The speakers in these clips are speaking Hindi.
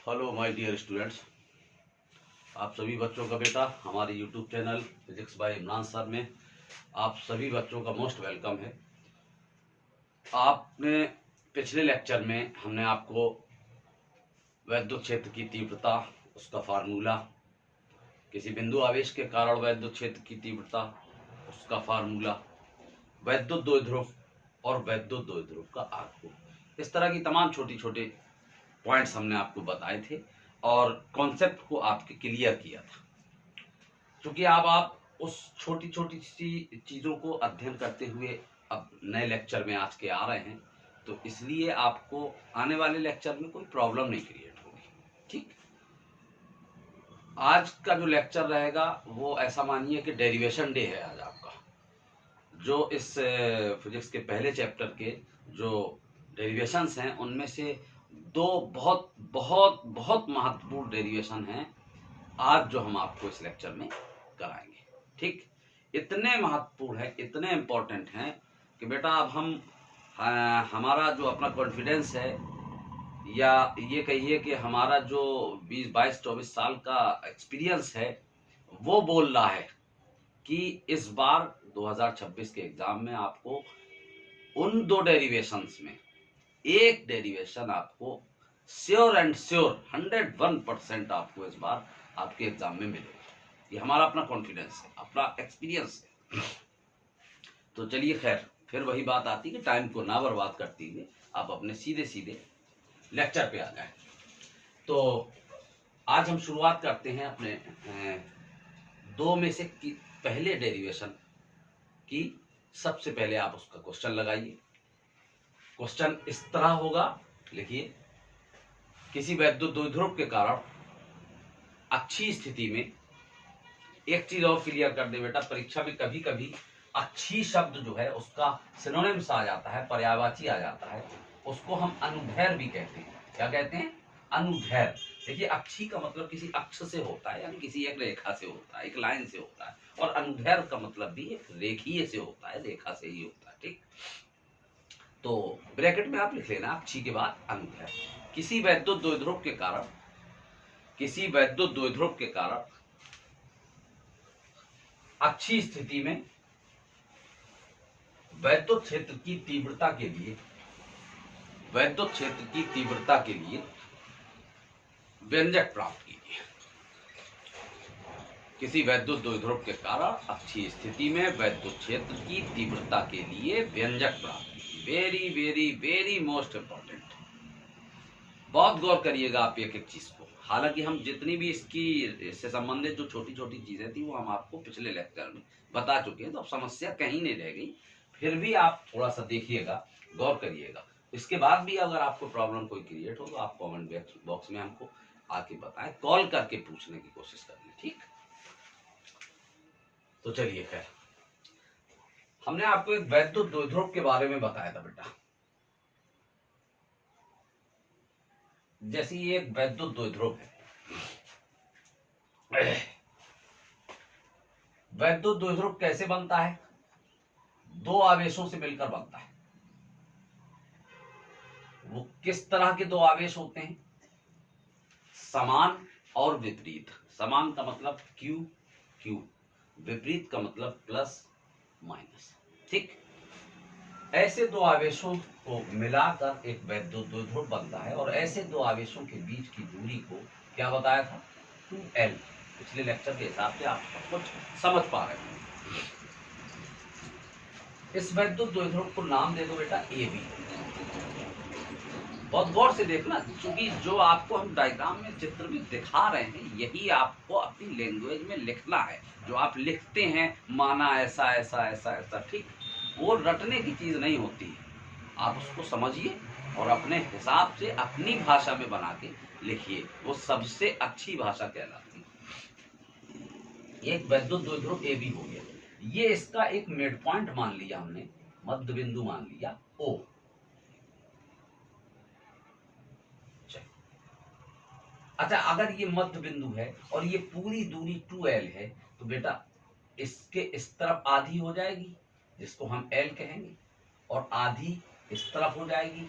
हेलो माय डियर स्टूडेंट्स, आप सभी बच्चों का बेटा हमारे YouTube channel physics bye Imran sir में आप सभी बच्चों का मोस्ट वेलकम है। आपने पिछले लेक्चर में हमने आपको वैद्युत क्षेत्र की तीव्रता, उसका फार्मूला, किसी बिंदु आवेश के कारण वैद्युत क्षेत्र की तीव्रता, उसका फार्मूला, वैद्युत द्विध्रुव और वैद्युत द्विध्रुव का आघूर्ण, इस तरह की तमाम छोटी छोटी पॉइंट्स हमने आपको बताए थे और कॉन्सेप्ट को आपके क्लियर किया था। क्योंकि अब आप उस छोटी छोटी सी चीज़ों को अध्ययन करते हुए अब नए लेक्चर में आज के आ रहे हैं, तो इसलिए आपको आने वाले लेक्चर में कोई प्रॉब्लम नहीं क्रिएट होगी। ठीक, आज का जो लेक्चर रहेगा वो ऐसा मानिए कि डेरिवेशन डे है आज आपका। जो इस फिजिक्स के पहले चैप्टर के जो डेरिवेशंस हैं उनमें से दो बहुत बहुत बहुत महत्वपूर्ण डेरिवेशन हैं आज जो हम आपको इस लेक्चर में कराएंगे। ठीक, इतने महत्वपूर्ण है, इतने इम्पोर्टेंट हैं कि बेटा अब हम हमारा जो अपना कॉन्फिडेंस है, या ये कहिए कि हमारा जो 20, 22, 24 साल का एक्सपीरियंस है वो बोल रहा है कि इस बार 2026 के एग्जाम में आपको उन दो डेरिवेशंस में एक डेरिवेशन आपको श्योर एंड श्योर 101% आपको इस बार आपके एग्जाम में मिलेगा। ये हमारा अपना कॉन्फिडेंस है, अपना एक्सपीरियंस है। तो चलिए, खैर फिर वही बात आती है कि टाइम को ना बर्बाद करते हुए आप अपने सीधे सीधे लेक्चर पे आ जाए। तो आज हम शुरुआत करते हैं अपने दो में से पहले डेरिवेशन की। सबसे पहले आप उसका क्वेश्चन लगाइए। क्वेश्चन इस तरह होगा, लिखिए, किसी वैद्युत द्विध्रुव के कारण अच्छी स्थिति में, एक चीज और क्लियर कर दे बेटा, परीक्षा में कभी कभी अच्छी शब्द जो है उसका सिनोनिम्स आ जाता है, पर्यायवाची आ जाता है, उसको हम अनुदैर्घ्य भी कहते हैं। क्या कहते हैं? अनुदैर्घ्य। देखिए, अच्छी का मतलब किसी अक्ष से होता है, यानी किसी एक रेखा से होता है, एक लाइन से होता है, और अनुदैर्घ्य का मतलब भी एक रेखीय से होता है, रेखा से ही होता है। ठीक, तो ब्रैकेट में आप लिख लेना अच्छी के बाद अनुदैर्घ्य। किसी वैद्युत द्विध्रुव के कारण, किसी वैद्युत द्विध्रुव के कारण अच्छी स्थिति में वैद्युत क्षेत्र की तीव्रता के लिए, वैद्युत क्षेत्र की तीव्रता के लिए व्यंजक प्राप्त कीजिए। किसी वैद्युत द्विध्रुव के कारण अच्छी स्थिति में वैद्युत क्षेत्र की तीव्रता के लिए व्यंजक प्राप्त कीजिए। Very very very most important. बहुत गौर करिएगा आप एक एक चीज को। हालांकि हम जितनी भी इससे संबंधित जो छोटी छोटी चीजें थी वो हम आपको पिछले लेक्चर में बता चुके हैं, तो अब समस्या कहीं नहीं रह गई। फिर भी आप थोड़ा सा देखिएगा, गौर करिएगा। इसके बाद भी अगर आपको प्रॉब्लम कोई क्रिएट हो तो आप कमेंट बॉक्स में हमको आके बताएं, कॉल करके पूछने की कोशिश करिए। ठीक, तो चलिए, खैर हमने आपको एक वैद्युत द्विध्रुव के बारे में बताया था बेटा। जैसे ये एक वैद्युत द्विध्रुव है। वैद्युत द्विध्रुव कैसे बनता है? दो आवेशों से मिलकर बनता है। वो किस तरह के दो आवेश होते हैं? समान और विपरीत। समान का मतलब Q Q, विपरीत का मतलब प्लस माइनस। ठीक, ऐसे दो आवेशों को मिलाकर एक वैद्युत द्विध्रुव बनता है, और ऐसे दो आवेशों के बीच की दूरी को क्या बताया था? 2L। पिछले लेक्चर के हिसाब से आप कुछ समझ पा रहे हैं। इस वैद्युत द्विध्रुव को नाम दे दो बेटा AB। बहुत गौर से देखना, क्योंकि जो आपको हम डायग्राम में चित्र में दिखा रहे हैं यही आपको अपनी लैंग्वेज में लिखना है। जो आप लिखते हैं माना ऐसा ऐसा ऐसा ऐसा, ठीक, वो रटने की चीज नहीं होती है। आप उसको समझिए और अपने हिसाब से अपनी भाषा में बना के लिखिए, वो सबसे अच्छी भाषा कहलाती है। एक वैद्युत द्विध्रुव AB हो गया। ये इसका एक मिड पॉइंट मान लिया हमने, मध्य बिंदु मान लिया O। अच्छा, अगर ये मध्य बिंदु है और ये पूरी दूरी 2L है, तो बेटा इसके इस तरफ आधी हो जाएगी जिसको हम L कहेंगे, और आधी इस तरफ हो जाएगी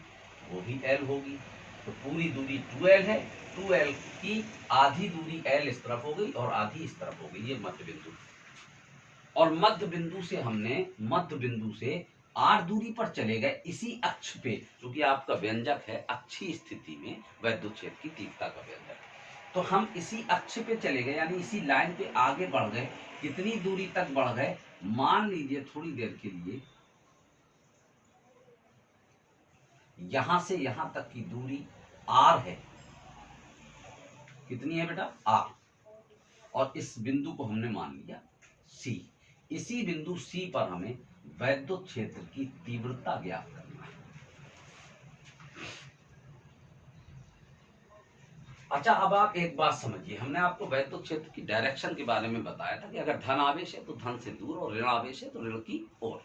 वो भी L होगी। तो पूरी दूरी 2l है, 2l की आधी दूरी l इस तरफ हो गई और आधी इस तरफ हो गई, ये मध्य बिंदु। और मध्य बिंदु से हमने मध्य बिंदु से r दूरी पर चले गए इसी अक्ष पे, क्योंकि आपका व्यंजक है अक्षीय स्थिति में वैद्युत क्षेत्र की तीव्रता का व्यंजक, तो हम इसी अक्ष पे चले गए, यानी इसी लाइन पे आगे बढ़ गए। कितनी दूरी तक बढ़ गए, मान लीजिए थोड़ी देर के लिए यहां से यहां तक की दूरी r है। कितनी है बेटा, r, और इस बिंदु को हमने मान लिया c। इसी बिंदु c पर हमें वैद्युत क्षेत्र की तीव्रता ज्ञात करना है। अच्छा, अब आप एक बात समझिए, हमने आपको वैद्युत क्षेत्र की डायरेक्शन के बारे में बताया था कि अगर धन आवेश है तो धन से दूर, और ऋण आवेश है तो ऋण की ओर।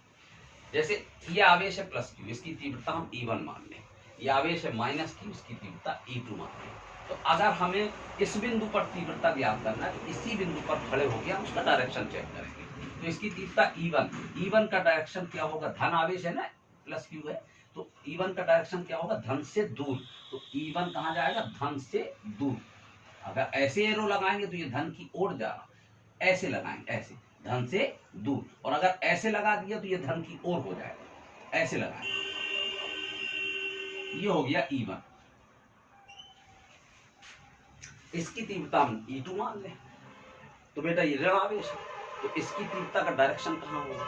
जैसे ये आवेश है +q, इसकी तीव्रता हम E1 मान लें, ये आवेश है -q, इसकी तीव्रता E2 मान लें। तो अगर हमें इस बिंदु पर तीव्रता ज्ञात करना है तो इसी बिंदु पर खड़े होकर हम उसका डायरेक्शन चेक करेंगे। तो इसकी तीव्रता E1 का डायरेक्शन क्या होगा, धन आवेश है ना, +q है, तो E1 का डायरेक्शन क्या होगा, धन से दूर। तो E1 कहाँ जाएगा, धन से दूर। अगर ऐसे एरो लगाएंगे तो ये धन की ओर जा रहा, ऐसे लगाएंगे, ऐसे धन से दूर, और अगर ऐसे लगा दिया तो ये धन की ओर हो जाएगा, ऐसे लगाएंगे, ये हो गया E1। इसकी तीव्रता हम E2 मान लें, तो बेटा ये ऋण आवेश है, तो इसकी तीव्रता का डायरेक्शन कहाँ होगा,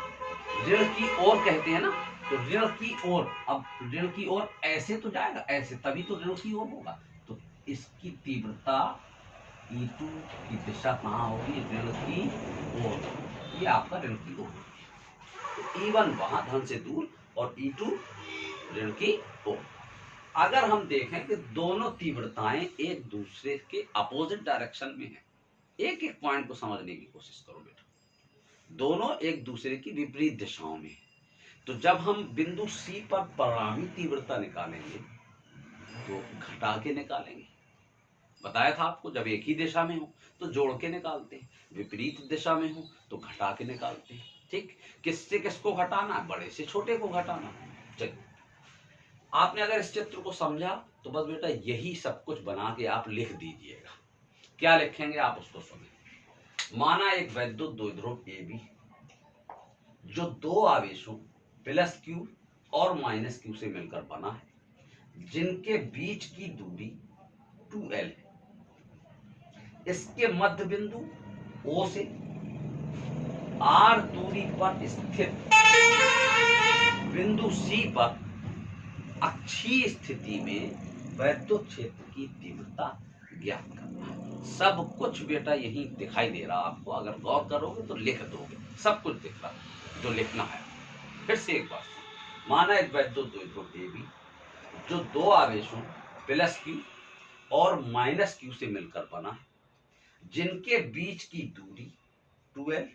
ऋण की ओर कहते हैं ना, तो ऋण की ओर। अब ऋण की ओर ऐसे तो जाएगा, ऐसे, तभी तो ऋण की ओर होगा। तो इसकी तीव्रता E2 की दिशा कहाँ होगी, ऋण की ओर, ये आपका ऋण की ओर। तो E1 वहां धन से दूर और E2 ऋण की ओर। अगर हम देखें कि दोनों तीव्रताएं एक दूसरे के अपोजिट डायरेक्शन में हैं, एक एक पॉइंट को समझने की कोशिश करो बेटा, दोनों एक दूसरे की विपरीत दिशाओं में, तो जब हम बिंदु C पर परिणामी तीव्रता निकालेंगे तो घटा के निकालेंगे। बताया था आपको, जब एक ही दिशा में हो तो जोड़ के निकालते हैं, विपरीत दिशा में हो तो घटा के निकालते हैं। ठीक, किससे किसको घटाना, बड़े से छोटे को घटाना। चलिए, आपने अगर इस चित्र को समझा तो बस बेटा यही सब कुछ बना के आप लिख दीजिएगा। क्या लिखेंगे आप उसको सुनिए। माना एक वैद्युत द्विध्रुव AB जो दो आवेशों +q और -q से मिलकर बना है, जिनके बीच की दूरी 2l है। इसके मध्य बिंदु O से r दूरी पर स्थित बिंदु C पर अक्षीय स्थिति में वैद्युत क्षेत्र की तीव्रता ज्ञात करना है। सब कुछ बेटा यही दिखाई दे रहा आपको, अगर गौर करोगे तो लिख दोगे, सब कुछ दिख रहा जो लिखना है। फिर से एक बार, माना एक वैद्युत द्विध्रुव AB जो दो आवेशों +q और -q से मिलकर बना है, जिनके बीच की दूरी 2l,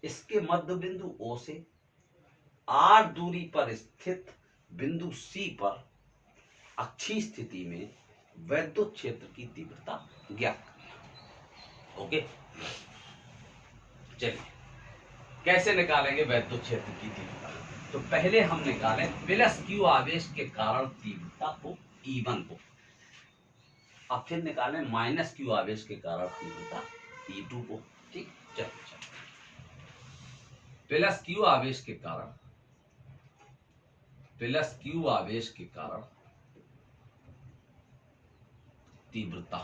इसके मध्य बिंदु O से r दूरी पर स्थित बिंदु C पर अक्षीय स्थिति में वैद्युत क्षेत्र की तीव्रता ज्ञात करना। ओके, चलिए कैसे निकालेंगे वैद्युत क्षेत्र की तीव्रता। तो पहले हम निकालें +q आवेश के कारण तीव्रता को, E1 को, अब फिर निकालें -q आवेश के कारण तीव्रता E2 को। ठीक, चलिए +q आवेश के कारण, +q आवेश के कारण तीव्रता,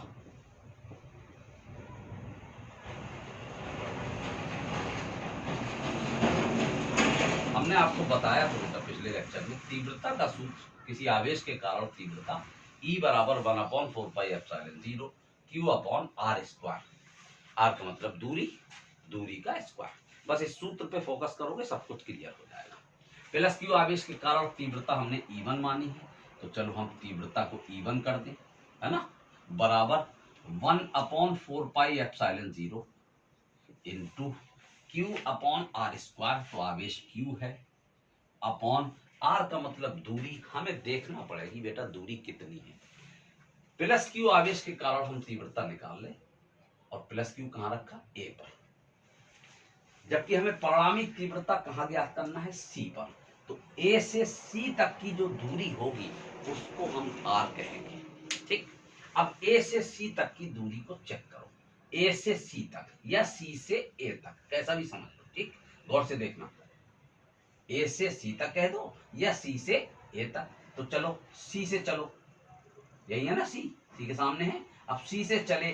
हमने आपको बताया था बेटा पिछले लेक्चर में, तीव्रता का सूत्र किसी आवेश के कारण तीव्रता E बराबर 1/4πε0 q/r²। r का मतलब दूरी, दूरी का स्क्वायर। बस इस सूत्र पे फोकस करोगे सब कुछ क्लियर हो जाएगा। +q आवेश के कारण तीव्रता हमने E1 मानी है, तो चलो हम तीव्रता को E1 कर दें, है ना, बराबर 1/4πε0 इंटू q/r², तो आवेश q है, अपॉन r का मतलब दूरी, हमें देखना पड़ेगी बेटा दूरी कितनी है। +q आवेश के कारण हम तीव्रता निकाल लें, और +q कहाँ रखा, A पर, जबकि हमें परिणामी तीव्रता कहाँ ज्ञात करना है, C पर। तो ए से सी तक की जो दूरी होगी उसको हम आर कहेंगे। ठीक, अब ए से सी तक की दूरी को चेक करो, ए से सी तक या सी से ए तक, कैसा भी समझ लो। ठीक, गौर से देखना, ए से सी तक कह दो या सी से ए तक। तो चलो सी से चलो, यही है ना, सी के सामने है। अब सी से चले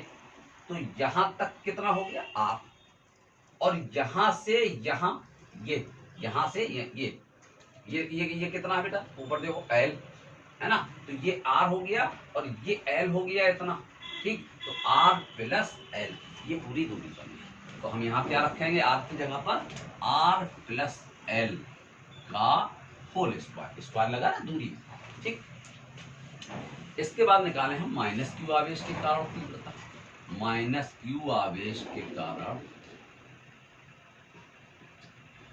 तो यहां तक कितना हो गया आर, और यहां से यहां ये, यहां से ये कितना है बेटा, ऊपर देखो एल है ना, तो ये आर हो गया और ये एल हो गया इतना। ठीक, तो आर प्लस एल, ये पूरी दूरी बन गई। तो हम यहाँ क्या रखेंगे, आर की जगह पर आर प्लस एल का होल स्क्वायर, स्क्वायर लगा ना दूरी। ठीक, इसके बाद निकालें हम माइनस क्यू आवेश के कारण तीव्रता। माइनस क्यू आवेश के कारण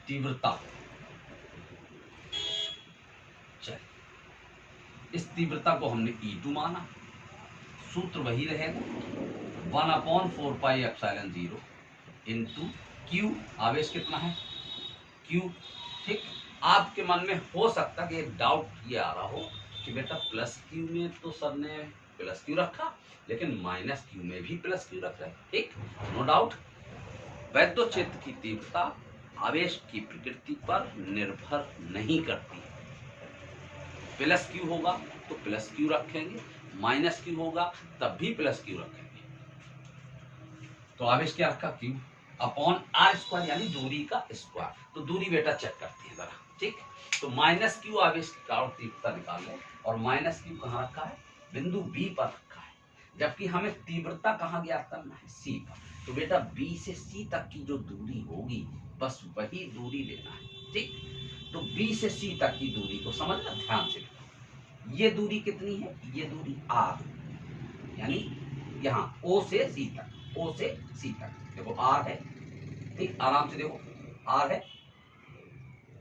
तीव्रता। चल, इस तीव्रता को हमने E2 माना, सूत्र वही रहेगा 1/4πε0 इंटू क्यू, आवेश कितना है क्यू। ठीक, आपके मन में हो सकता कि एक डाउट ये आ रहा हो कि बेटा प्लस क्यू में तो सर ने प्लस क्यू रखा, लेकिन माइनस क्यू में भी प्लस क्यू रख रहे हैं। ठीक, नो डाउट, वैद्युत क्षेत्र की तीव्रता आवेश की प्रकृति पर निर्भर नहीं करती। प्लस क्यू होगा तो प्लस क्यू रखेंगे, माइनस क्यू होगा तब भी प्लस क्यू रखेंगे। तो आवेश क्या रखा, क्यू अपॉन आर स्क्वायर, यानी दूरी का स्क्वायर। तो दूरी बेटा चेक करती है जरा। ठीक, तो माइनस क्यू आवेश की कारण तीव्रता निकाल लें, और माइनस क्यू कहाँ रखा है, बिंदु बी पर रखा है, जबकि हमें तीव्रता कहाँ ज्ञात करना है, सी पर। तो बेटा बी से सी तक की जो दूरी होगी बस वही दूरी लेना है। ठीक, तो बी से सी तक की दूरी को समझना ध्यान से। ये दूरी कितनी है, ये दूरी आर, यानी यहाँ ओ से सी तक, ओ से सी तक देखो आर है। ठीक, आराम से देखो आर है।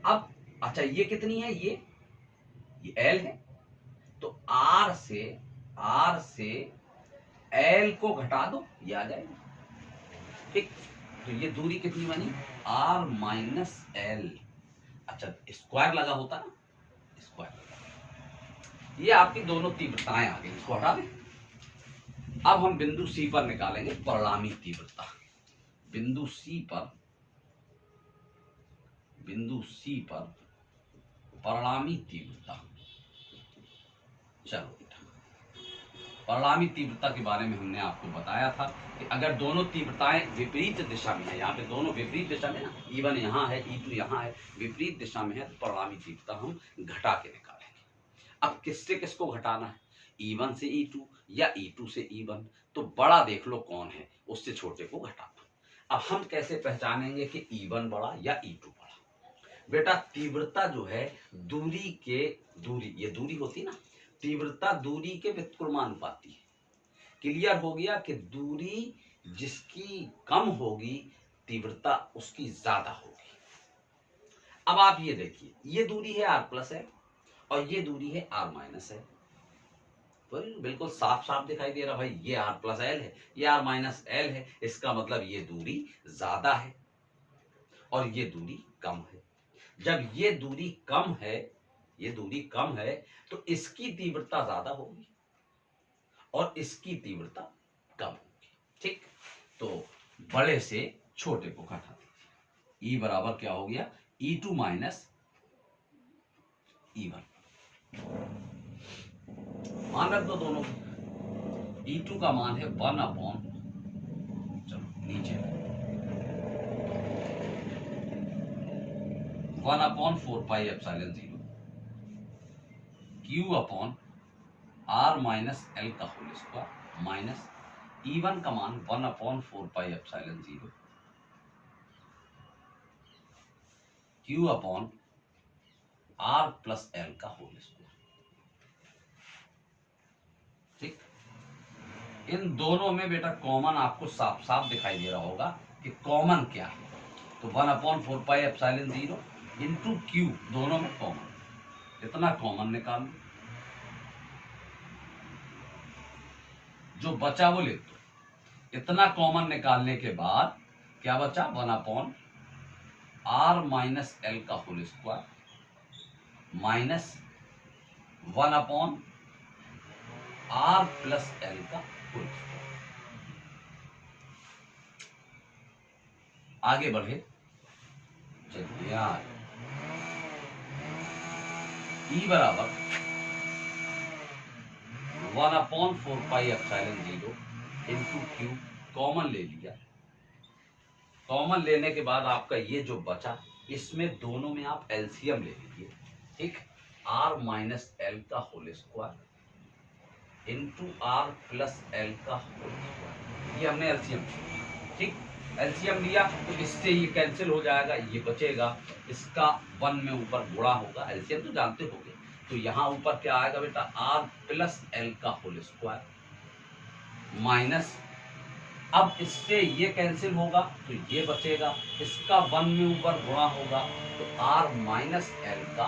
अब अच्छा ये कितनी है, ये एल है। तो आर से एल को घटा दो, ये आ जाएगा। ठीक, तो ये दूरी कितनी बनी, आर माइनस एल। अच्छा स्क्वायर लगा होता ना, स्क्वायर, ये आपकी दोनों तीव्रताएं आ गई, इसको हटा दें। अब हम बिंदु सी पर निकालेंगे परिणामी तीव्रता। बिंदु सी पर परिणामी तीव्रता। चलो बेटा, परिणामी तीव्रता के बारे में हमने आपको बताया था कि अगर दोनों तीव्रताएं विपरीत दिशा में है, यहाँ पे दोनों विपरीत दिशा में ना, E1 यहाँ है, E2 यहाँ है, विपरीत दिशा में है, तो परिणामी तीव्रता हम घटा के निकालेंगे। अब किससे किसको घटाना है, E1 से E2 या E2 से E1। तो बड़ा देख लो कौन है, उससे छोटे को घटाना। अब हम कैसे पहचानेंगे कि E1 बड़ा या E2 बड़ा, बेटा तीव्रता जो है दूरी, ये दूरी होती ना, तीव्रता दूरी के व्युत्क्रमानुपाती है। क्लियर हो गया कि दूरी जिसकी कम होगी तीव्रता उसकी ज्यादा होगी। अब आप ये देखिए, ये दूरी है आर प्लस है और ये दूरी है आर माइनस है, तो बिल्कुल साफ साफ दिखाई दे रहा भाई, ये आर प्लस एल है, ये आर माइनस एल है। इसका मतलब ये दूरी ज्यादा है और ये दूरी कम है। जब ये दूरी कम है तो इसकी तीव्रता ज्यादा होगी और इसकी तीव्रता कम होगी। ठीक, तो बड़े से छोटे को घटा दीजिए। E बराबर क्या हो गया, E2 माइनस E1। मान रख दो दोनों, E2 का मान है 1/, चलो नीचे 1/4πε0 Q upon R minus L का होल स्क्वायर, माइनस E1 का मान 1/4πε0 Q upon R plus L का होल स्क्वायर। ठीक, इन दोनों में बेटा कॉमन आपको साफ साफ दिखाई दे रहा होगा कि कॉमन क्या है। तो 1/4πε0 इंटू क्यू, दोनों में कॉमन, इतना कॉमन निकाल लो, जो बचा वो लिख दो। इतना कॉमन निकालने के बाद क्या बचा, 1/r माइनस एल का whole square minus 1/r plus L का होल स्क्वायर। आगे बढ़े, चलिए यार, ई बराबर 1/4πε0 इंटू क्यू, कॉमन ले लिया। कॉमन लेने के बाद आपका ये जो बचा, इसमें दोनों में आप एलसीएम ले लीजिए, ठीक। r माइनस एल का whole square into R plus L का होल स्क्वायर, ये हमने एलसीएम, ठीक। एलसीएम लिया तो इससे ये कैंसिल हो जाएगा, ये बचेगा, इसका 1 में ऊपर गुणा होगा, एलसीएम तो जानते होंगे। तो यहाँ ऊपर क्या आएगा बेटा, r प्लस एल का होल स्क्वायर माइनस, अब इससे ये कैंसिल होगा तो ये बचेगा, इसका 1 में ऊपर गुणा होगा तो r माइनस एल का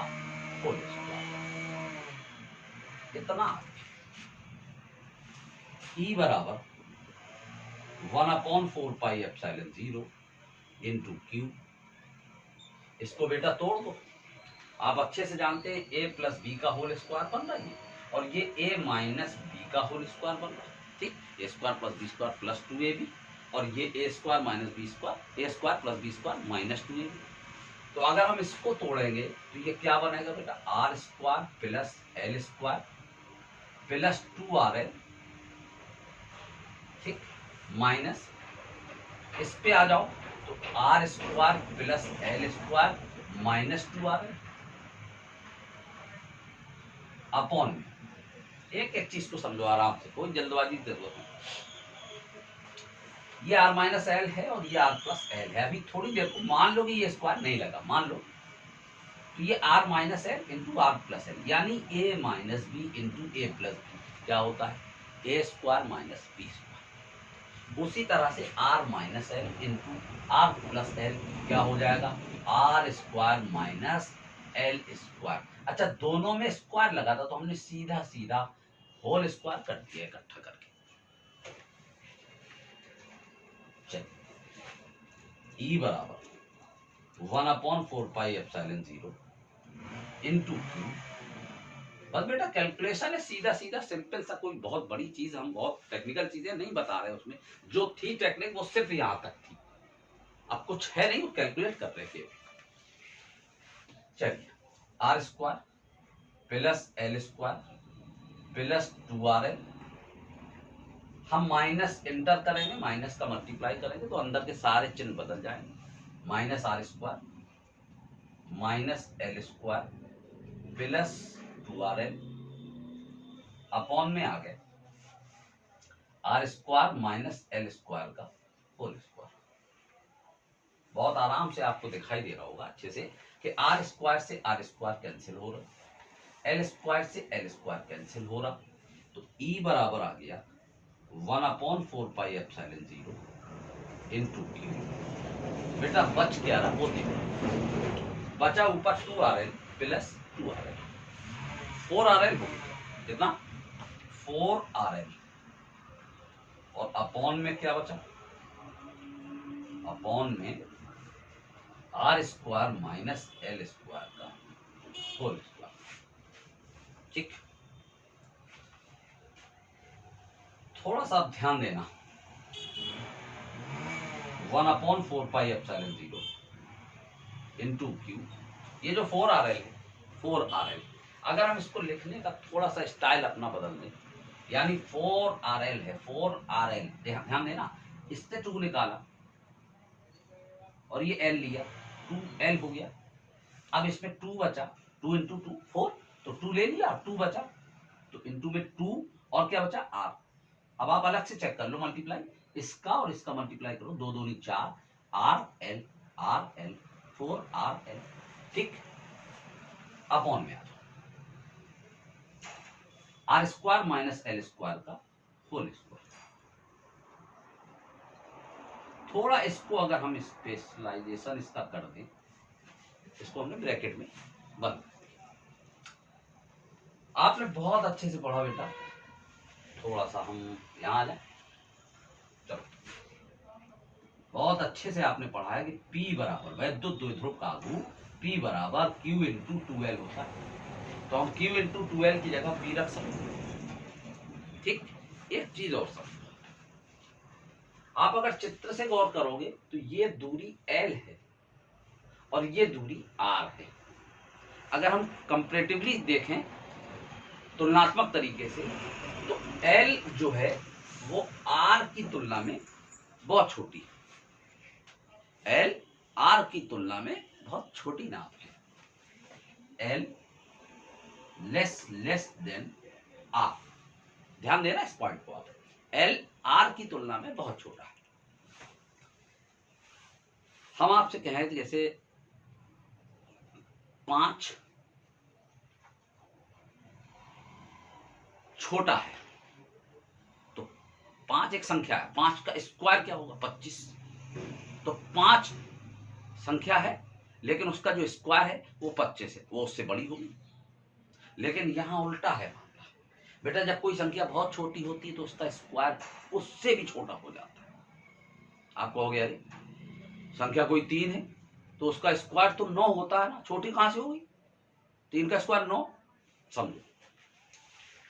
होल स्क्वायर। इतना ई बराबर 1/4πε0 इंटू क्यू। इसको बेटा तोड़ दो, आप अच्छे से जानते हैं a प्लस बी का होल स्क्वायर बन रहा है, और ये a माइनस बी का होल स्क्वायर बन रहा है, ठीक। A square plus B square plus 2ab, और ये a square minus B square, a square plus B square minus 2ab। तो अगर हम इसको तोड़ेंगे तो ये क्या बनेगा बेटा, R square plus L square plus 2rl, ठीक, माइनस, इस पे आ जाओ तो R square plus L square minus 2rl upon में, एक एक चीज को समझो आराम से, कोई जल्दबाजी की जरूरत नहीं। ये r माइनस एल है और ये r प्लस एल है। अभी थोड़ी देर को मान लो कि ये स्क्वायर नहीं लगा, मान लो तो ये r minus L into R plus L, यानी a minus B into A plus B क्या होता है, A square minus B square. उसी तरह से r minus L into R plus L क्या हो जाएगा, R square minus L square. अच्छा, दोनों में स्क्वायर लगा था तो हमने सीधा सीधा होल स्क्वायर कर दिया इकट्ठा करके। चलिए, ई बराबर 1/4πε0 इंटू क्यू। बस बेटा कैलकुलेशन है, सीधा सीधा सिंपल सा, कोई बहुत बड़ी चीज, हम बहुत टेक्निकल चीजें नहीं बता रहे उसमें। जो थी टेक्निक वो सिर्फ यहां तक थी, अब कुछ है नहीं, वो कैलकुलेट कर रहे थे। चलिए, R square plus L square plus 2rl, हम माइनस इंटर करेंगे, माइनस का मल्टीप्लाई करेंगे तो अंदर के सारे चिन्ह बदल जाएंगे, minus R square minus L square plus 2rl upon में आ गए R square minus L square का होल स्क्वायर। बहुत आराम से आपको दिखाई दे रहा होगा अच्छे से कि आर स्क्वायर से आर स्क्वायर कैंसिल हो रहा, एल स्क्वायर से एल स्क्वायर कैंसिल हो रहा, तो ई बराबर आ गया 1/4πε0 इंटू क्यू। बेटा बच क्या रहा वो देखो, बचा ऊपर 2rl प्लस 2rl, 4rl हो गया, कितना 4rl, और अपॉन में क्या बचा, अपॉन में R square minus L square का होल स्क्वायर, ठीक। थोड़ा सा ध्यान देना, 1/4πε0 इंटू क्यू, ये जो 4rl है, 4rl, अगर हम इसको लिखने का थोड़ा सा स्टाइल अपना बदल दें, यानी 4rl है, 4rl, ध्यान देना, इससे 2 निकाला और ये l लिया, 2l हो गया। अब इसमें 2 बचा, 2 इंटू 2 4, तो 2 ले लिया, 2 बचा तो इंटू में 2 और क्या बचा r। अब आप अलग से चेक कर लो, मल्टीप्लाई इसका और इसका मल्टीप्लाई करो, 2 दूनी 4, rl rl 4rl, ठीक। अपॉन में आ जाओ R square minus L square का होल स्क्वायर। थोड़ा इसको अगर हम स्पेशलाइजेशन इसका कर दें, इसको हमने ब्रैकेट में बंद, आपने बहुत अच्छे से पढ़ा बेटा, थोड़ा सा हम यहाँ आ जाए, चलो, बहुत अच्छे से आपने पढ़ा है कि P बराबर वैद्युत द्विध्रुव का आघूर्ण P बराबर Q इंटू 2L होता है। तो हम Q इंटू 2L की जगह P रख सकते हैं। ठीक, एक चीज और समझो, आप अगर चित्र से गौर करोगे तो ये दूरी L है और ये दूरी R है। अगर हम कंपैरेटिवली देखें तुलनात्मक तरीके से, तो L जो है वो R की तुलना में बहुत छोटी है। L R की तुलना में बहुत छोटी नाप है। L less than R। ध्यान देना इस पॉइंट को आप। L R की तुलना में बहुत छोटा है। हम आपसे कहें कि जैसे 5 छोटा है, तो 5 एक संख्या है, 5 का स्क्वायर क्या होगा 25। तो 5 संख्या है लेकिन उसका जो स्क्वायर है वो 25 है, वो उससे बड़ी होगी। लेकिन यहां उल्टा है बेटा, जब कोई संख्या बहुत छोटी होती है तो उसका स्क्वायर उससे भी छोटा हो जाता है। आप कहोगे अरे संख्या कोई 3 है तो उसका स्क्वायर तो 9 होता है ना, छोटी कहां से होगी? 3 का स्क्वायर 9। समझो,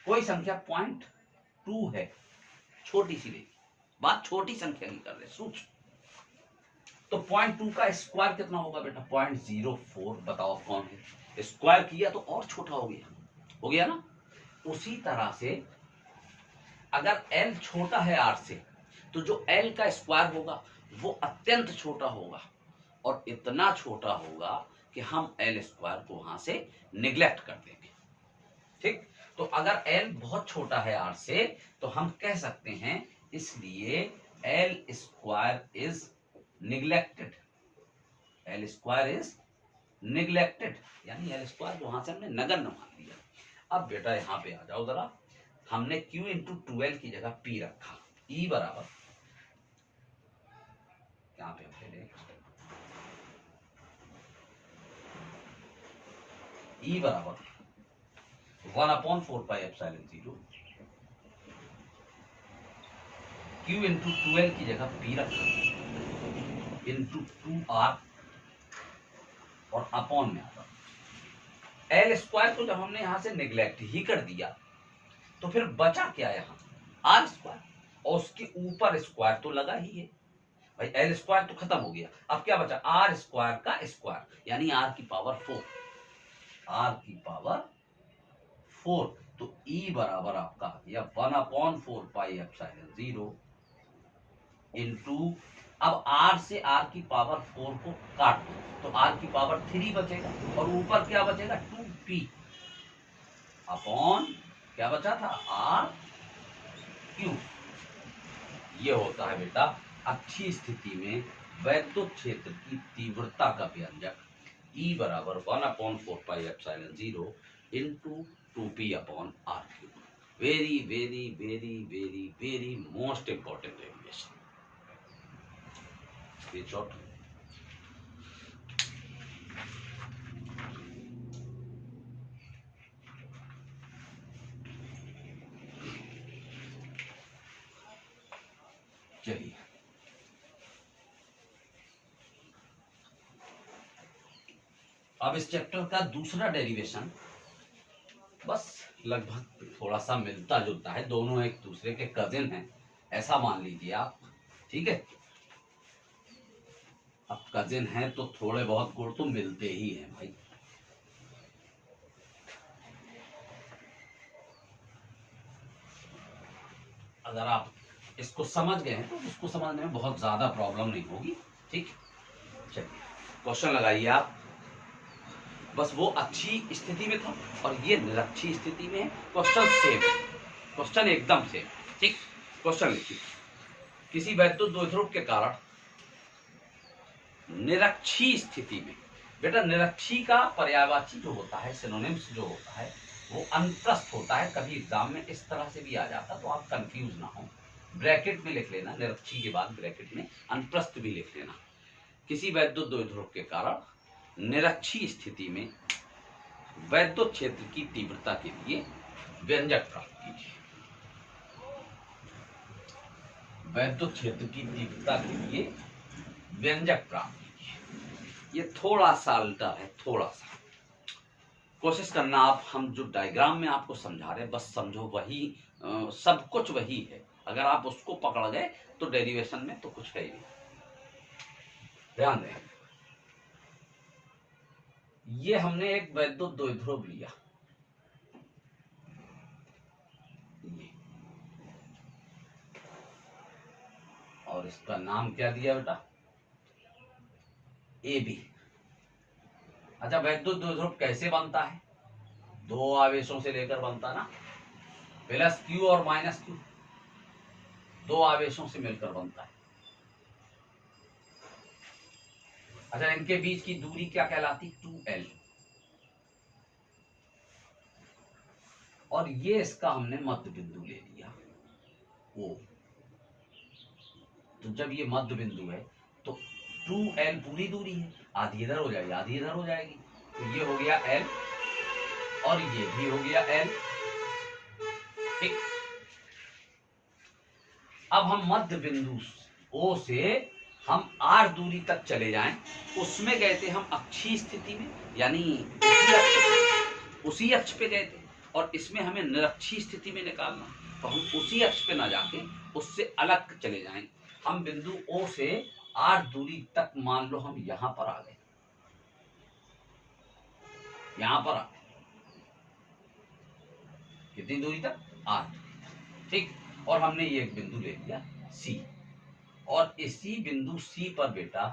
कोई संख्या 0.2 है, छोटी सी नहीं, बात छोटी संख्या की कर रहे, सूक्ष्म। तो 0.2 का स्क्वायर कितना होगा बेटा? 0.04। बताओ कौन है? स्क्वायर किया तो और छोटा हो गया ना। उसी तरह से अगर L छोटा है R से, तो जो L का स्क्वायर होगा वो अत्यंत छोटा होगा और इतना छोटा होगा कि हम L स्क्वायर को वहां से निग्लेक्ट कर देंगे। ठीक, तो अगर L बहुत छोटा है R से तो हम कह सकते हैं इसलिए L square is neglected. L square is neglected, यानी L स्क्वायर को वहां से हमने नगण्य मान लिया। अब बेटा यहां पे आ जाओ जरा, हमने Q इंटू 2L की जगह P रखा। E बराबर, यहाँ पे हम ले E बराबर 1/4πε0 Q इंटू 2L की जगह P रखा इंटू 2R और अपॉन में आता। L स्क्वायर को जब हमने यहां से निग्लेक्ट ही कर दिया तो फिर बचा क्या यहाँ? R स्क्वायर, और उसके ऊपर स्क्वायर तो लगा ही है भाई। L स्क्वायर तो खत्म हो गया, अब क्या बचा? R स्क्वायर का स्क्वायर, यानी R की पावर 4। R की पावर 4, तो E बराबर आपका या 1/4πε0 इंटू, अब R से R की पावर 4 को काट दो तो R की पावर 3 बचेगा और ऊपर क्या बचेगा? 2P अपॉन क्या बचा था? R3। ये होता है बेटा अच्छी स्थिति में वैद्युत क्षेत्र की तीव्रता का व्यंजक E बराबर 1/4πε0 into 2P upon R3। Very very very very very most important derivation. चलिए अब इस चैप्टर का दूसरा डेरिवेशन बस लगभग थोड़ा सा मिलता जुलता है, दोनों एक दूसरे के कजिन हैं ऐसा मान लीजिए आप। ठीक है, अब कजिन हैं तो थोड़े बहुत गुण तो मिलते ही हैं भाई। अगर आप इसको समझ गए हैं तो उसको समझने में बहुत ज्यादा प्रॉब्लम नहीं होगी। ठीक, चलिए क्वेश्चन लगाइए आप। बस वो अच्छी स्थिति में था और ये निरक्षी स्थिति में है। क्वेश्चन सेम, क्वेश्चन एकदम सेम। ठीक, क्वेश्चन लिखिए। किसी वैद्युत द्विध्रुव के कारण निरक्षी स्थिति में, बेटा निरक्षी का पर्यायवाची जो होता है, सिनोनिम्स जो होता है वो अनुप्रस्थ होता है। कभी एग्जाम में इस तरह से भी आ जाता तो आप कंफ्यूज ना हो, ब्रैकेट में लिख लेना, निरक्षी के बाद ब्रैकेट में अनुप्रस्थ भी लिख लेना। किसी वैद्युत द्विध्रुव के कारण निरक्षी स्थिति में वैद्युत क्षेत्र की तीव्रता के लिए व्यंजक प्राप्त कीजिए। वैद्युत क्षेत्र की तीव्रता के लिए व्यंजक प्राप्त कीजिए। ये थोड़ा सा उल्टा है, थोड़ा सा। कोशिश करना आप, हम जो डायग्राम में आपको समझा रहे हैं बस समझो वही, सब कुछ वही है। अगर आप उसको पकड़ गए तो डेरिवेशन में तो कुछ है ही नहीं। ध्यान दें, ये हमने एक वैद्युत द्विध्रुव लिया, ये, और इसका नाम क्या दिया बेटा, ए बी। अच्छा, वैद्युत द्विध्रुव कैसे बनता है, दो आवेशों से लेकर बनता ना, प्लस क्यू और माइनस क्यू, दो आवेशों से मिलकर बनता है। अच्छा, इनके बीच की दूरी क्या कहलाती, 2L, और ये इसका हमने मध्य बिंदु ले लिया O। तो जब ये मध्य बिंदु है तो 2L पूरी दूरी है, आधी इधर हो जाएगी आधी इधर हो जाएगी, तो ये हो गया L और ये भी हो गया L। ठीक, अब हम मध्य बिंदु O से हम R दूरी तक चले जाएं, उसमें गए थे हम अक्षीय स्थिति में, यानी उसी अक्ष पे गए थे, और इसमें हमें निरक्षीय स्थिति में निकालना, तो हम उसी अक्ष पे ना जाके उससे अलग चले जाएं। हम बिंदु O से R दूरी तक, मान लो हम यहां पर आ गए, यहां पर आ गए, कितनी दूरी तक, R। ठीक, और हमने ये एक बिंदु ले लिया C, और इसी बिंदु C पर बेटा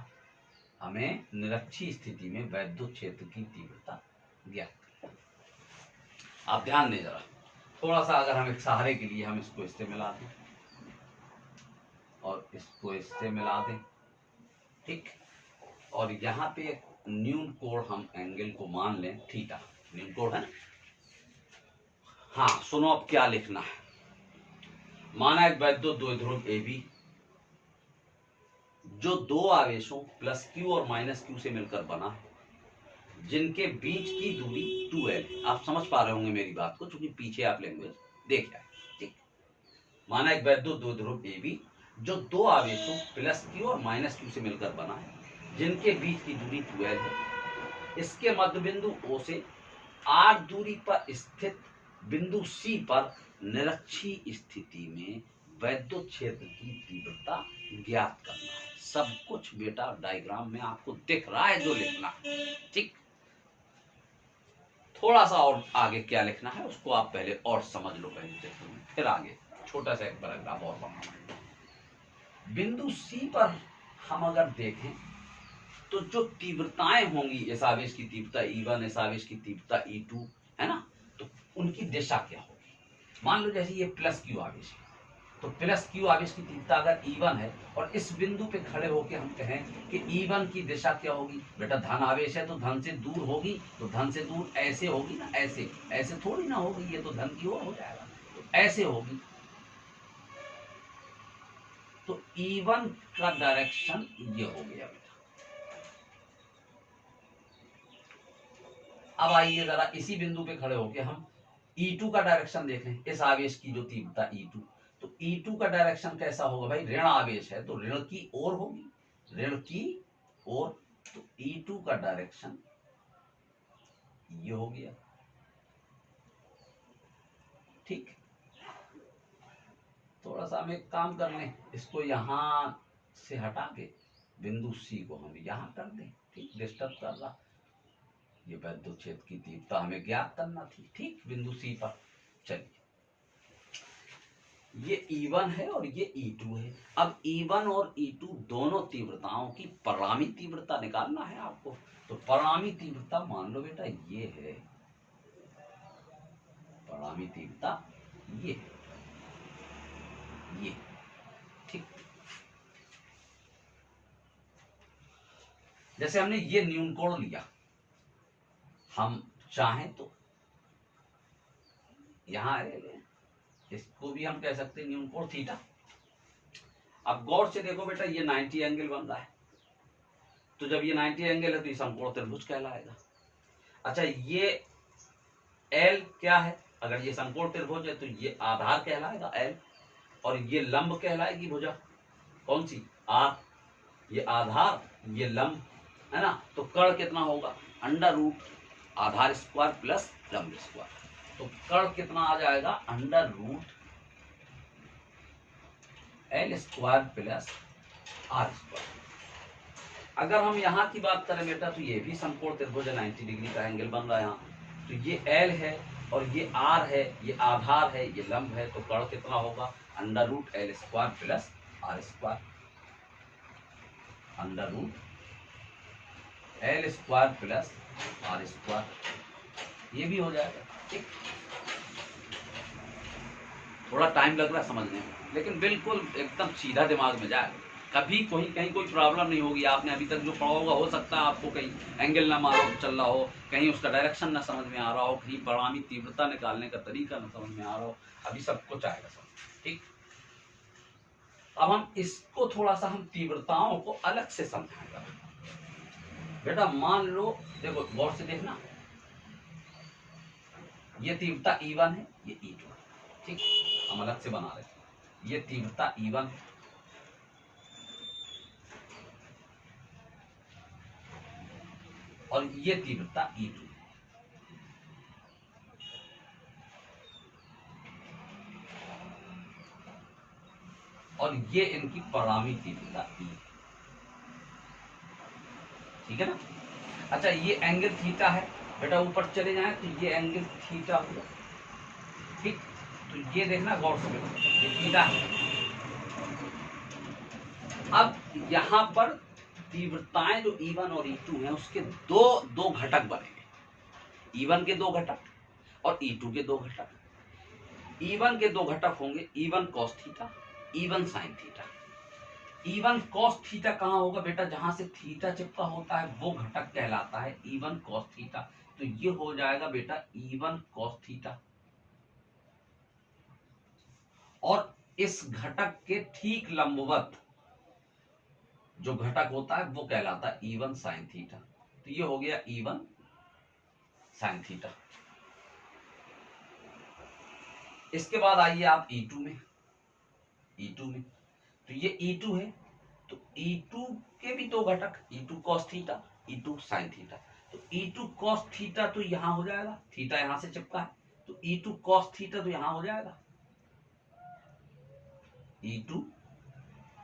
हमें निरक्षीय स्थिति में वैद्युत क्षेत्र की तीव्रता ज्ञात करनी। आप ध्यान दें जरा, थोड़ा सा अगर हम एक सहारे के लिए हम इसको इससे मिला दें और इसको इससे मिला दें, ठीक, और यहाँ पे एक न्यून कोण हम एंगल को मान लें थीटा, न्यून कोण है ना। हाँ सुनो, अब क्या लिखना है, माना एक वैद्युत द्विध्रुव AB जो दो आवेशों प्लस Q और माइनस Q से मिलकर बना है, जिनके बीच की दूरी 2L। आप समझ पा रहे होंगे मेरी बात को, क्योंकि पीछे आप लैंग्वेज देख आए। ठीक, माना एक वैद्युत द्विध्रुव AB जो दो आवेशों प्लस Q और माइनस Q से मिलकर बना है, जिनके बीच की दूरी 2L है। इसके मध्य बिंदु O से R दूरी पर स्थित बिंदु C पर निरक्षीय स्थिति में वैद्युत क्षेत्र की तीव्रता ज्ञात करना है। सब कुछ बेटा डायग्राम में आपको दिख रहा है जो लिखना है। ठीक, थोड़ा सा और आगे क्या लिखना है उसको आप पहले और समझ लो पहले, फिर आगे छोटा सा एक पैराग्राफ और बनाना। बिंदु C पर हम अगर देखें तो जो तीव्रताएं होंगी, इस आवेश की तीव्रता E1, इस आवेश की तीव्रता E2 है ना, तो उनकी दिशा क्या होगी। मान लो जैसे ये प्लस Q आवेश है, तो प्लस Q आवेश की तीव्रता अगर E1 है और इस बिंदु पे खड़े होकर हम कहें कि E1 की दिशा क्या होगी, बेटा धन आवेश है तो धन से दूर होगी, तो धन से दूर ऐसे होगी ना, ऐसे ऐसे थोड़ी ना होगी, ये तो धन की ओर हो जाएगा, तो ऐसे होगी। तो E1 का डायरेक्शन ये हो गया बेटा। अब आइए जरा इसी बिंदु पे खड़े होके हम E2 का डायरेक्शन देखें, इस आवेश की जो तीव्रता E2, तो E2 का डायरेक्शन कैसा होगा भाई, ऋण आवेश है तो ऋण की ओर होगी, ऋण की ओर, तो E2 का डायरेक्शन ये हो गया। ठीक, थोड़ा सा हम एक काम कर लें, इसको यहां से हटा के बिंदु C को हम यहां कर दें। ठीक, डिस्टर्ब कर रहा, ये वैद्युत क्षेत्र की तीव्रता हमें ज्ञात करना थी। ठीक, बिंदु C पर, चलिए ये E1 है और ये E2 है। अब E1 और E2 दोनों तीव्रताओं की परिणामी तीव्रता निकालना है आपको। तो परिणामी तीव्रता मान लो बेटा ये है, परिणामी तीव्रता ये है, ये। ठीक, जैसे हमने ये न्यून कोण लिया, हम चाहें तो यहां इसको भी हम कह सकते हैं न्यून कोण थीटा। अब गौर से देखो बेटा, ये 90 एंगल बन रहा है, तो जब ये 90 एंगल है तो ये समकोण त्रिभुज कहलाएगा। अच्छा, ये L क्या है, अगर ये समकोण त्रिभुज है तो ये आधार कहलाएगा L, और ये लंब कहलाएगी भुजा, कौन सी, R। ये आधार, ये लंब है ना, तो कर्ण कितना होगा, अंडर रूट आधार स्क्वायर प्लस लंब स्क्वायर। तो कर्ण कितना आ जाएगा, under root L square plus R square. अगर हम यहाँ की बात करें बेटा तो ये भी समकोण त्रिभुज 90 डिग्री का एंगल बन रहा है यहाँ। तो ये एल है और ये आर है, ये आधार है, ये लंब है। तो कर्ण कितना होगा, under root L square plus R square, under root L square plus R square. ये भी हो जाएगा। ठीक, थोड़ा टाइम लग रहा है समझने में, लेकिन बिल्कुल एकदम सीधा दिमाग में जाएगा। कभी कहीं कोई प्रॉब्लम नहीं होगी। आपने अभी तक जो पढ़ा होगा, हो सकता है आपको कहीं एंगल ना मालूम चल रहा हो, कहीं उसका डायरेक्शन ना समझ में आ रहा हो, कहीं परिणामी तीव्रता निकालने का तरीका ना समझ में आ रहा हो। अभी सब कुछ आएगा समझ। ठीक, अब हम इसको थोड़ा सा हम तीव्रताओं को अलग से समझाएगा। बेटा मान लो, देखो गौर से देखना, ये तीव्रता E1 है, ये E2 है। ठीक, हम अलग से बना रहे हैं। ये तीव्रता E1 है और ये तीव्रता E2 है। और ये इनकी परिणामी तीव्रता E है। ठीक है ना। अच्छा, ये एंगल थीटा है बेटा, ऊपर चले जाएं तो ये एंगल थीटा होगा। ठीक, तो ये देखना गौर से, ये थीटा है। अब यहां पर तीव्रताएं जो E1 और E2 हैं, उसके दो घटक बनेंगे। E1 के दो घटक और E2 के दो घटक। E1 के दो घटक होंगे, E1 cos theta, E1 sin theta. E1 cos theta कहाँ होगा बेटा, जहां से थीटा चिपका होता है वो घटक कहलाता है E1 cos थीटा। तो ये हो जाएगा बेटा E1 cos थीटा। और इस घटक के ठीक लंबवत जो घटक होता है वो कहलाता है E1 sin थीटा। तो ये हो गया E1 sin थीटा। इसके बाद आइए आप E2 में। तो ये E2 है, तो E2 के भी दो घटक, E2 cos theta, E2 sin theta. तो E2 cos थीटा तो यहां हो जाएगा, थीटा यहां से चिपका है, तो E2 cos थीटा तो यहां हो जाएगा E2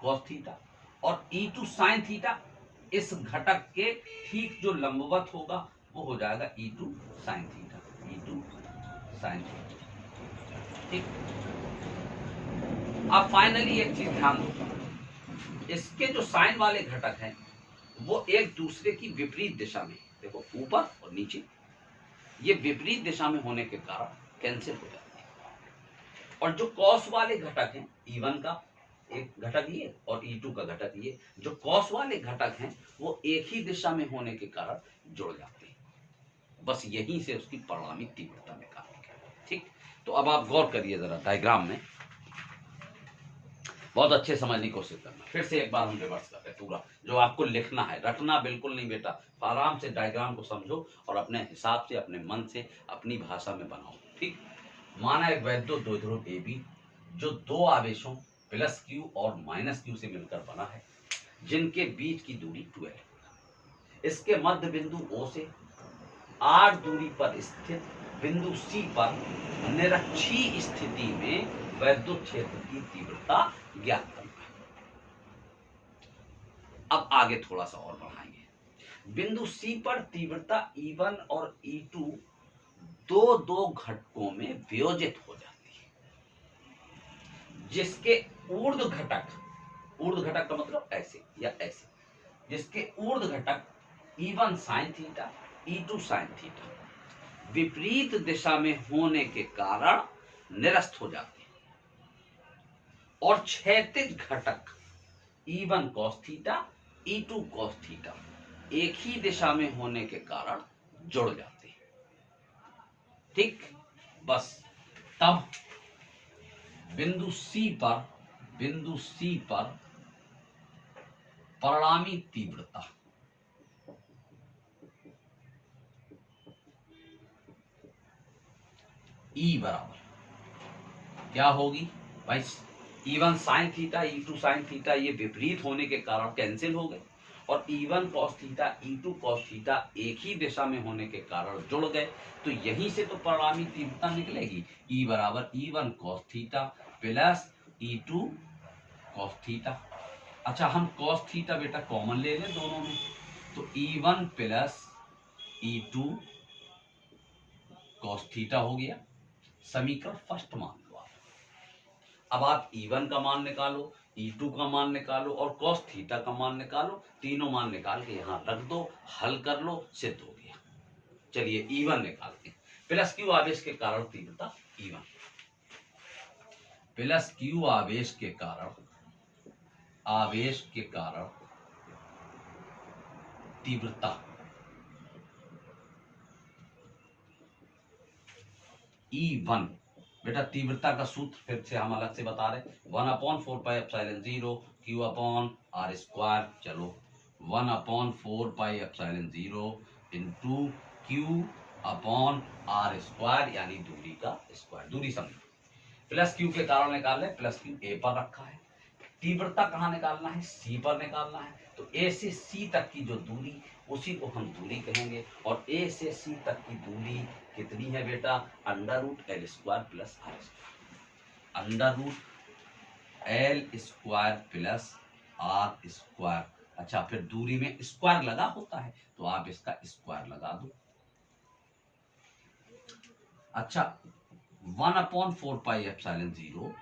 cos थीटा। और E2 sin थीटा इस घटक के ठीक जो लंबवत होगा वो हो जाएगा E2 sin theta, E2 sin theta. ठीक, अब फाइनली एक चीज ध्यान दो, इसके जो साइन वाले घटक हैं वो एक दूसरे की विपरीत दिशा में, देखो ऊपर और नीचे, ये विपरीत दिशा में होने के कारण कैंसिल हो जाते हैं। और जो कॉस वाले घटक हैं, E1 का एक घटक ये और E2 का घटक ये, जो कॉस वाले घटक हैं वो एक ही दिशा में होने के कारण जुड़ जाते हैं। बस यहीं से उसकी परिणामी तीव्रता निकालनी है। ठीक, तो अब आप गौर करिए जरा डायग्राम में, बहुत अच्छे समझने की कोशिश करना। फिर से एक बार हम रिवर्स करते हैं पूरा, जो आपको लिखना है, रटना बिल्कुल नहीं बेटा, आराम से डायग्राम को समझो और अपने हिसाब से, अपने मन से, अपनी भाषा में बनाओ। ठीक, माना एक वैद्युत द्विध्रुव AB जो दो आवेशों प्लस Q और माइनस Q से मिलकर बना है, जिनके बीच की दूरी 12। इसके मध्य बिंदु O से 8 दूरी पर स्थित बिंदु C पर निरक्षीय स्थिति में वैद्युत क्षेत्र की तीव्रता ज्ञात करना है। अब आगे थोड़ा सा और बढ़ाएंगे। बिंदु C पर तीव्रता E1 और E2 दो घटकों में वियोजित हो जाती है, जिसके ऊर्ध्व घटक का मतलब ऐसे या ऐसे, जिसके ऊर्ध्व घटक E1 sin theta, E2 sin theta विपरीत दिशा में होने के कारण निरस्त हो जाते हैं। और क्षैतिज घटक E1 cos theta, E2 cos theta एक ही दिशा में होने के कारण जुड़ जाते हैं। ठीक, बस तब बिंदु C पर परिणामी तीव्रता E बराबर क्या होगी भाई, E1 sin theta, E2 sin theta ये विपरीत होने के कारण कैंसिल हो गए, और E1 cos theta E2 cos theta एक ही दिशा में होने के कारण जुड़ गए, तो यहीं से तो परिणामी तीव्रता निकलेगी। E बराबर E1 cos theta plus E2 cos theta. अच्छा, हम cos थीटा बेटा कॉमन ले लें दोनों में, तो E1 plus E2 cos theta हो गया। समीकरण फर्स्ट मान लो आप। अब आप E1 का मान निकालो, E2 का मान निकालो और cos थीटा का मान निकालो, तीनों मान निकाल के यहाँ रख दो, हल कर लो, सिद्ध हो गया। चलिए E1 निकालते हैं। प्लस Q आवेश के कारण तीव्रता E1, प्लस Q आवेश के कारण तीव्रता E1। बेटा तीव्रता का सूत्र फिर से हम अलग से बता रहे, 1/4πε0 Q अपॉन R स्क्वायर। चलो 1/4πε0 into Q upon R square, यानी दूरी का स्क्वायर, दूरी समझो। प्लस Q के कारण निकाल ले, प्लस Q A पर रखा है। तीव्रता कहाँ निकालना है? C पर निकालना है। तो A से C तक की जो दूरी, उसी को हम दूरी कहेंगे। और A से C तक की दूरी कितनी है बेटा? √L square plus R square, √L square plus R square. अच्छा, फिर दूरी में स्क्वायर लगा होता है तो आप इसका स्क्वायर लगा दो। अच्छा, 1/4πε0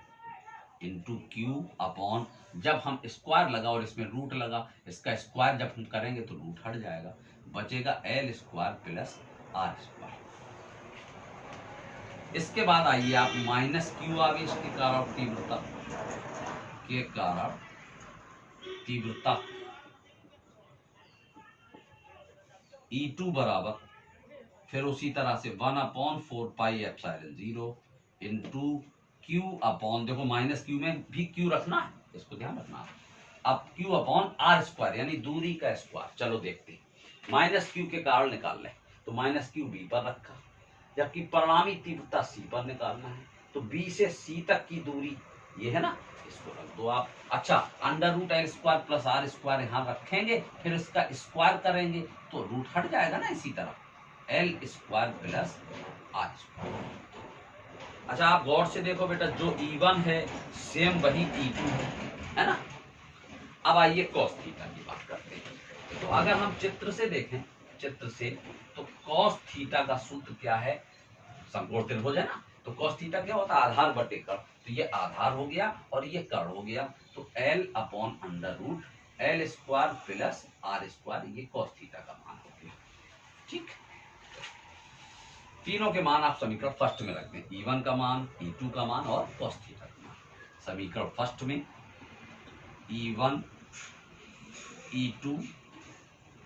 इंटू Q अपॉन, जब हम स्क्वायर लगा और इसमें रूट लगा, इसका स्क्वायर जब हम करेंगे तो रूट हट जाएगा, बचेगा L square plus R square. इसके बाद आइए आप माइनस Q आवेश के कारण तीव्रता E2 बराबर, फिर उसी तरह से 1/4πε0 इंटू Q अपॉन, देखो माइनस Q में भी Q रखना है, इसको ध्यान रखना है। अब Q अपॉन R स्क्वायर, यानी दूरी का स्क्वायर। चलो देखते हैं, माइनस Q के कारण निकाल लें, तो माइनस Q B पर रखा, जबकि परिणामी तीव्रता C पर निकालना है, तो B से C तक की दूरी ये है ना, इसको रख दो आप। अच्छा, √L square plus R square यहाँ रखेंगे, फिर इसका स्क्वायर करेंगे तो रूट हट जाएगा ना, इसी तरह L square plus R square. अच्छा, आप गौर से देखो बेटा, जो E1 है सेम वही E2 है ना। अब आइए cos थीटा की बात करते हैं। तो अगर हम चित्र से देखें, तो cos थीटा का सूत्र क्या है? समकोण त्रिभुज है ना, तो cos थीटा क्या होता है? आधार बटे कर्ण। तो ये आधार हो गया और ये कर्ण हो गया, तो L upon √L square plus R square, ये cos थीटा का मान हो गया। ठीक, तीनों के मान आप समीकरण फर्स्ट में रख दें, E1 का मान, E2 का मान और cos थीटा का मान। समीकरण फर्स्ट में E1 E2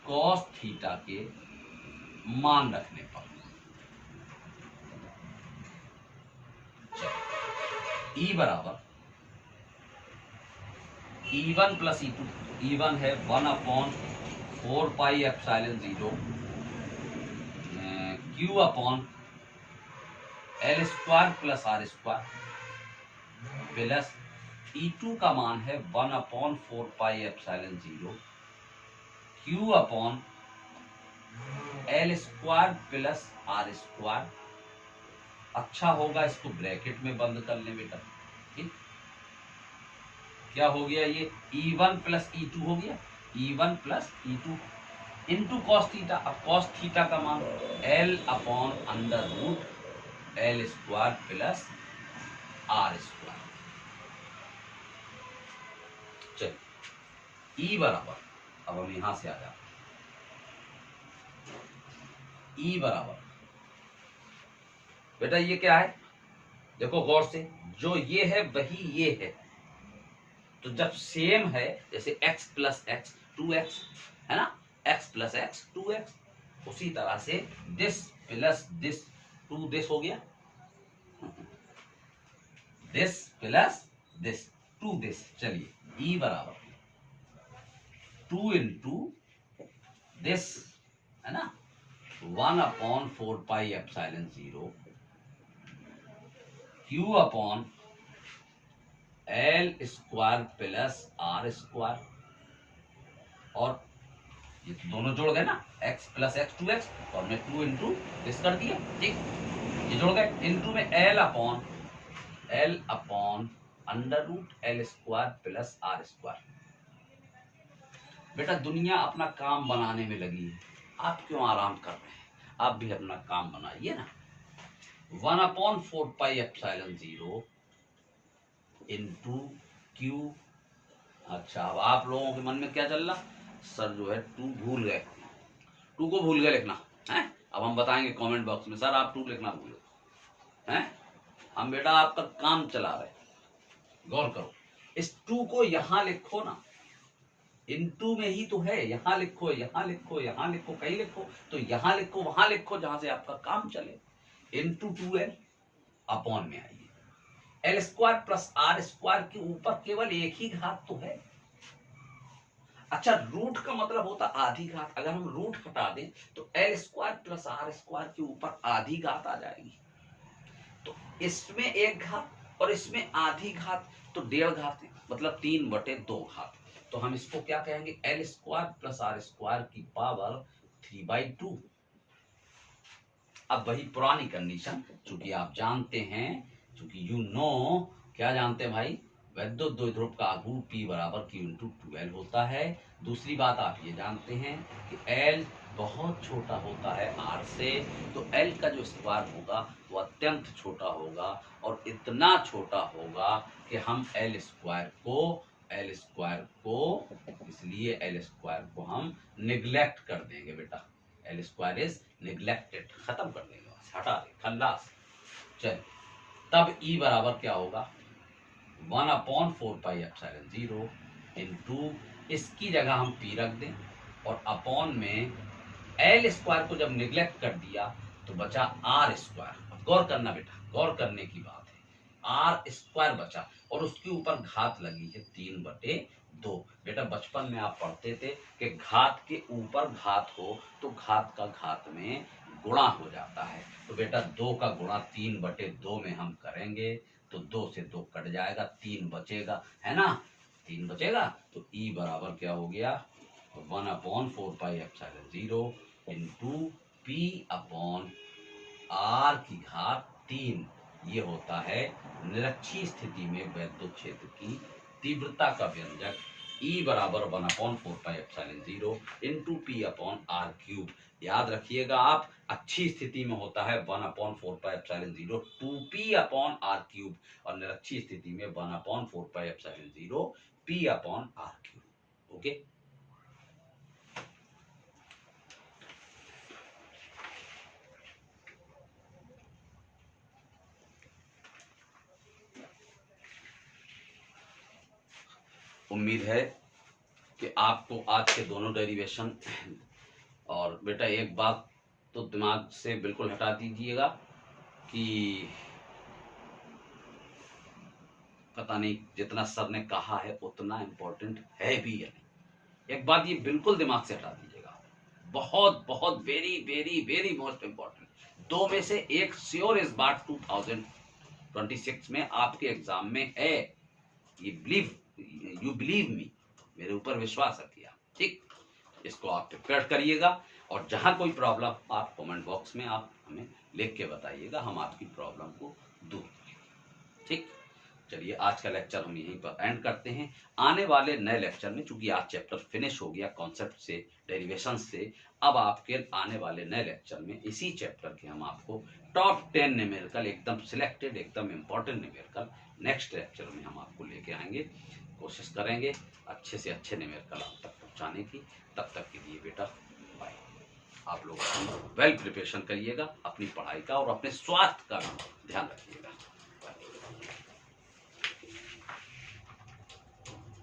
cos थीटा के मान रखने पर E बराबर E1 प्लस E2, E1 है 1/4πε0 Q upon L square plus R square, plus E2 का मान है 1/4πε0 Q upon L square plus R square. अच्छा होगा इसको ब्रैकेट में बंद कर लें बेटा। ठीक, क्या हो गया? ये E1 प्लस E2 हो गया, E1 plus E2 into cos theta. अब cos थीटा का मान L upon √L square plus R square. चलिए E बराबर, अब हम यहां से आ जाते हैं, E बराबर बेटा ये क्या है? देखो गौर से, जो ये है वही ये है, तो जब सेम है, जैसे x प्लस x 2x है ना, x प्लस x 2x, उसी तरह से दिस प्लस दिस 2 दिस हो गया, दिस प्लस दिस 2 दिस। चलिए E बराबर 2 इंटू दिस है ना, 1/4πε0 Q upon L square plus R square, और ये तो दोनों जोड़ गए ना, x प्लस एक्स 2x और मैं 2 इंटू दिस कर दिया, ठीक, ये जोड़ गए। इंटू में l upon under root l square plus r square. बेटा दुनिया अपना काम बनाने में लगी है, आप क्यों आराम कर रहे हैं? आप भी अपना काम बनाइए ना। 1/4πε0 इंटू क्यू। अच्छा, अब आप लोगों के मन में क्या चल रहा, सर जो है 2 भूल गए, 2 को भूल गए लिखना है। अब हम बताएंगे कमेंट बॉक्स में, सर आप 2 लिखना भूल गए हैं। हम बेटा आपका काम चला रहे, गौर करो। इस 2 को यहां लिखो ना, इनटू में ही तो है, यहां लिखो, यहां लिखो, यहां लिखो, कहीं लिखो तो यहां लिखो, वहां लिखो जहां से आपका काम चले। इंटू 2l अपॉन में आइए, l square plus r square के ऊपर केवल एक ही घात तो है। अच्छा, रूट का मतलब होता आधी घात, अगर हम रूट हटा दें तो l square plus r square के ऊपर आधी घात आ जाएगी। तो इसमें एक घात और इसमें आधी घात, तो 1.5 घात, मतलब 3/2 घात। तो हम इसको क्या कहेंगे, l square plus r square की पावर 3/2। अब वही पुरानी कंडीशन, चूंकि आप जानते हैं, चूंकि यू नो, क्या जानते हैं भाई, वैद्युत द्विध्रुव का आघूर्ण P बराबर Q इंटू 2L होता है। दूसरी बात आप ये जानते हैं कि L बहुत छोटा होता है R से, तो L का जो स्क्वायर होगा वो अत्यंत छोटा होगा, और इतना छोटा होगा कि हम L स्क्वायर को इसलिए L स्क्वायर को हम निग्लेक्ट कर देंगे बेटा। L स्क्वायर इज निग्लेक्टेड, खत्म कर देंगे, हटा दें, खल्लास। चलिए, तब E बराबर क्या होगा, 1/4πε0 इंटू, इसकी जगह हम P रख दें और अपॉन में L स्क्वायर को जब निग्लेक्ट कर दिया तो बचा R स्क्वायर। अब गौर करना बेटा, गौर करने की बात है, R स्क्वायर बचा और उसके ऊपर घात लगी है 3/2। बेटा बचपन में आप पढ़ते थे कि घात के ऊपर घात हो तो घात का घात में गुणा हो जाता है। तो बेटा 2 का गुणा 3/2 में हम करेंगे तो 2 से 2 कट जाएगा, 3 बचेगा, है ना, 3 बचेगा। तो E बराबर क्या हो गया, 1/4πε0 इंटू P अपॉन R की घात 3। ये होता है निरक्षीय स्थिति में वैद्युत क्षेत्र की तीव्रता का व्यंजक। E बराबर 1/4πε0 into P upon R cube. याद रखिएगा आप, अच्छी स्थिति में होता है 1/4πε0 2P अपॉन R क्यूब, और निरक्षीय स्थिति में 1/4πε0 P upon R cube. Okay, उम्मीद है कि आपको आज के दोनों डेरिवेशन, और बेटा एक बात तो दिमाग से बिल्कुल हटा दीजिएगा कि पता नहीं जितना सर ने कहा है उतना इम्पोर्टेंट है भी या नहीं। एक बात ये बिल्कुल दिमाग से हटा दीजिएगा, बहुत बहुत very very very most important. 2 में से एक श्योर इस बात 2026 में आपके एग्जाम में है, ये यू बिलीव मी, मेरे ऊपर विश्वास रखिए, ठीक। इसको आप प्रिपेयर करिएगा, और जहां कोई प्रॉब्लम आप कमेंट बॉक्स में आप हमें लिख के बताइएगा, हम आपकी प्रॉब्लम को दूर करेंगे, ठीक। चलिए, आज का लेक्चर हम यहीं पर एंड करते हैं। आने वाले नए लेक्चर में, चूंकि आज चैप्टर फिनिश हो गया कॉन्सेप्ट से, डेरिवेशन से, अब आपके आने वाले नए लेक्चर में इसी चैप्टर के हम आपको टॉप 10 न्यूमेरिकल, एकदम सिलेक्टेड, एकदम इंपॉर्टेंट न्यूमेरिकल नेक्स्ट लेक्चर में हम आपको लेके आएंगे। कोशिश करेंगे अच्छे से अच्छे न्यूमेरिकल आप तक पहुंचाने की। तब तक के लिए बेटा बाय। आप लोग वेल प्रिपरेशन करिएगा अपनी पढ़ाई का, और अपने स्वास्थ्य का भी ध्यान रखिए।